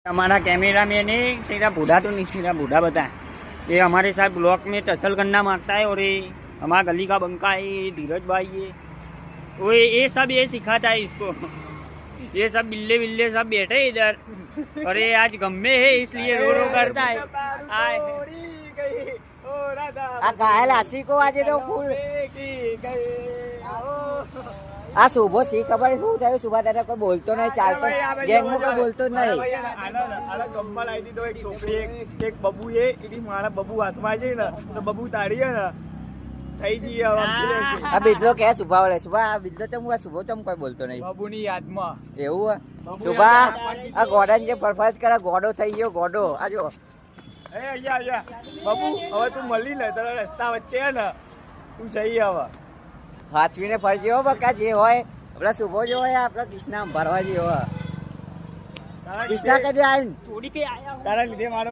हमारा camera man है सीधा बूढ़ा तो नहीं सीधा बूढ़ा बता ये हमारे साथ ब्लॉक में टसल करना मांगता है और ये हमारा गली का बंका है ये धीरज भाई ये वो ये सब ये सिखाता है इसको ये सब बिल्ले बिल्ले सब बैठे इधर और ये आज गम में है इसलिए रो रो करता है घायल हाथी को आज तो फूल આ શુભો સી ખબર શું થયું સુભા તારે કોઈ બોલતો નહીં ચાલતો ગેંગમાં કોઈ બોલતો જ નહીં આલા ગમમાં લાવી દીધો એક છોકરી એક બબુ એ એની મારા બબુ હાથમાં છે ને તો બબુ તારી ને થઈ જઈએ આ બિજલો કે સુભા વળે સુભા આ બિજલો ચમ શુભો ચમ કોઈ બોલતો નહીં બબુની યાદમાં એવું સુભા આ ગોડાને જે ફરફરજ કરે ગોડો થઈ ગયો ગોડો આ જો એ અહીંયા બબુ હવે તું મળી ને તારા રસ્તા વચ્ચે ને તું જઈ હવે હાથવીને ફરજી હો બકા જે હોય આપણા શુભો જો હોય આપણા કૃષ્ણા ભરવા જેવો કૃષ્ણા કદી આવીને छोड़ी के आया તારા લીધે મારો